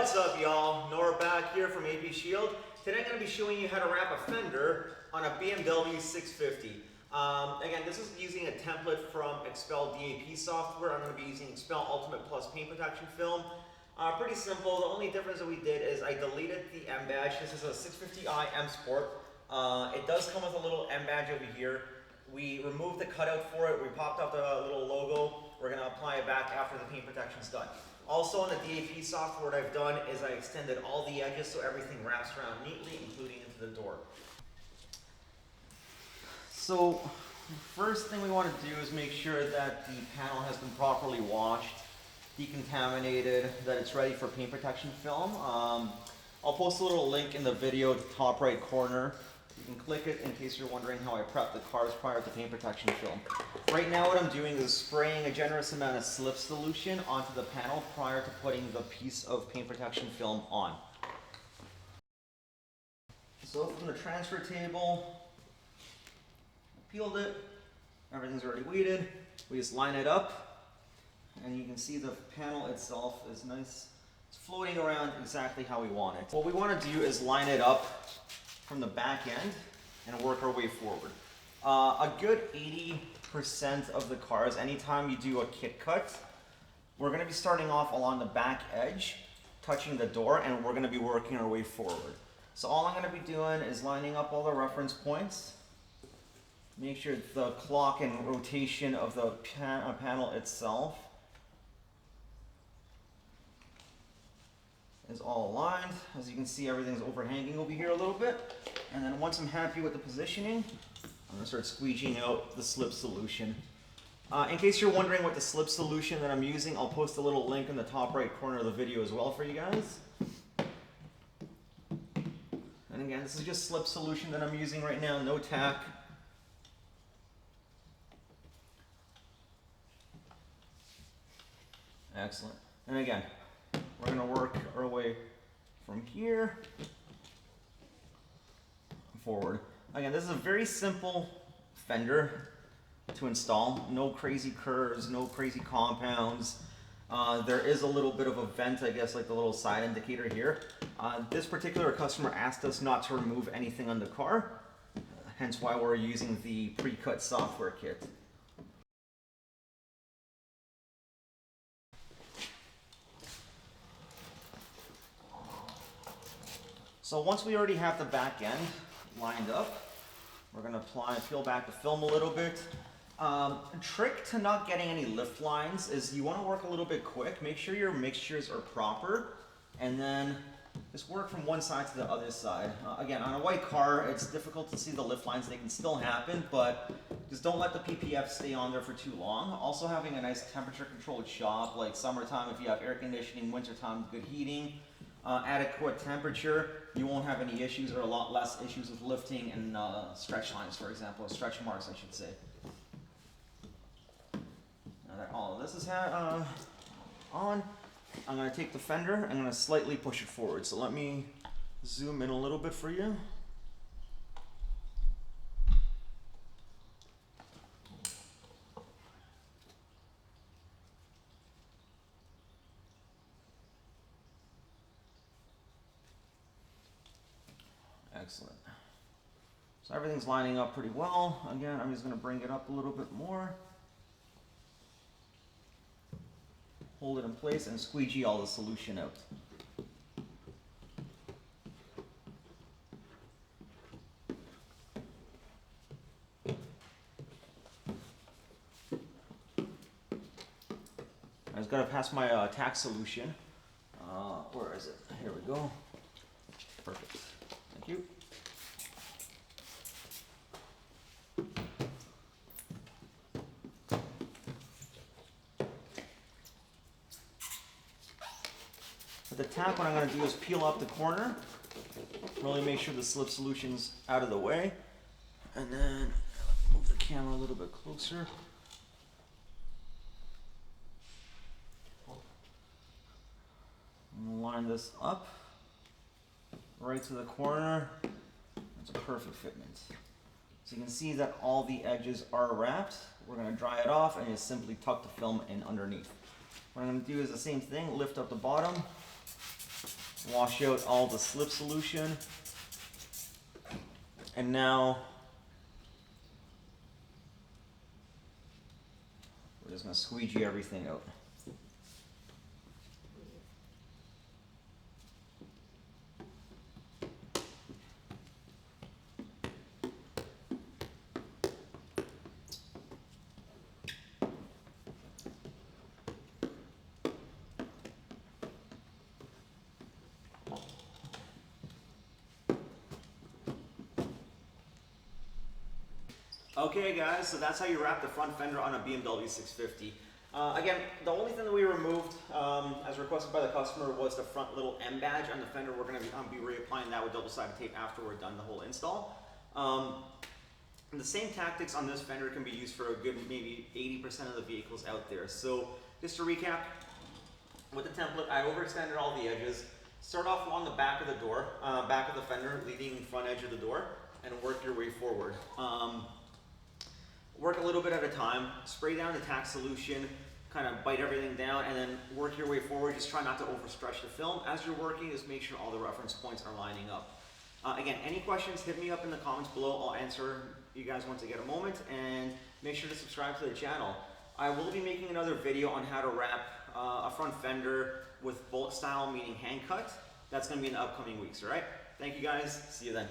What's up, y'all? Noah back here from AP Shield. Today I'm going to be showing you how to wrap a fender on a BMW 650. Again, this is using a template from XPEL DAP software. I'm going to be using XPEL Ultimate Plus paint protection film. Pretty simple. The only difference that we did is I deleted the M badge. This is a 650i M Sport. It does come with a little M badge over here. We removed the cutout for it. We popped out the little logo. We're going to apply it back after the paint protection's done. Also on the DAP software, what I've done is I extended all the edges so everything wraps around neatly, including into the door. So first thing we want to do is make sure that the panel has been properly washed, decontaminated, that it's ready for paint protection film. I'll post a little link in the video at the top right corner. You can click it in case you're wondering how I prep the cars prior to paint protection film. Right now what I'm doing is spraying a generous amount of slip solution onto the panel prior to putting the piece of paint protection film on. So from the transfer table, I peeled it, everything's already weeded. We just line it up and you can see the panel itself is nice. It's floating around exactly how we want it. What we want to do is line it up from the back end and work our way forward. A good 80% of the cars, anytime you do a kit cut, we're going to be starting off along the back edge, touching the door, and we're going to be working our way forward. So all I'm going to be doing is lining up all the reference points, make sure the clock and rotation of the panel itself is all aligned. As you can see, everything's overhanging over here a little bit. And then once I'm happy with the positioning, I'm going to start squeegeeing out the slip solution. In case you're wondering what the slip solution that I'm using, I'll post a little link in the top right corner of the video as well for you guys. And again, this is just slip solution that I'm using right now, no tack. Excellent. And again, we're going to work our way from here forward. Again, this is a very simple fender to install. No crazy curves, no crazy compounds. There is a little bit of a vent, I guess, like the little side indicator here. This particular customer asked us not to remove anything on the car, hence why we're using the pre-cut software kit. So once we already have the back end lined up, we're going to peel back the film a little bit. Trick to not getting any lift lines is you want to work a little bit quick. Make sure your mixtures are proper, and then just work from one side to the other side. Again, on a white car, it's difficult to see the lift lines. They can still happen, but just don't let the PPF stay on there for too long. Also having a nice temperature-controlled shop, like summertime, if you have air conditioning, wintertime, good heating. Adequate temperature, you won't have any issues or a lot less issues with lifting and stretch lines, for example, or stretch marks, I should say. Now that all of this is on, I'm going to take the fender, I'm going to slightly push it forward. So let me zoom in a little bit for you. Excellent. So everything's lining up pretty well. Again, I'm just going to bring it up a little bit more. Hold it in place and squeegee all the solution out. I just got to pass my tack solution. Where is it? Here we go. Perfect. Thank you. With the tack, what I'm going to do is peel off the corner, really make sure the slip solution's out of the way, and then move the camera a little bit closer. And line this up right to the corner. That's a perfect fitment. So you can see that all the edges are wrapped. We're going to dry it off and just simply tuck the film in underneath. What I'm going to do is the same thing, lift up the bottom, wash out all the slip solution. And now we're just going to squeegee everything out. Okay guys, so that's how you wrap the front fender on a BMW 650. Again, the only thing that we removed, as requested by the customer, was the front little M badge on the fender. We're going to be reapplying that with double-sided tape after we're done the whole install. The same tactics on this fender can be used for a good maybe 80% of the vehicles out there. So just to recap, with the template, I overextended all the edges. Start off along the back of the door, back of the fender, leading front edge of the door, and work your way forward. Work a little bit at a time, spray down the tack solution, kind of bite everything down, and then work your way forward. Just try not to overstretch the film. As you're working, just make sure all the reference points are lining up. Again, any questions, hit me up in the comments below. I'll answer you guys once I get a moment, and make sure to subscribe to the channel. I will be making another video on how to wrap a front fender with bolt style, meaning hand cut. That's going to be in the upcoming weeks, all right? Thank you guys. See you then.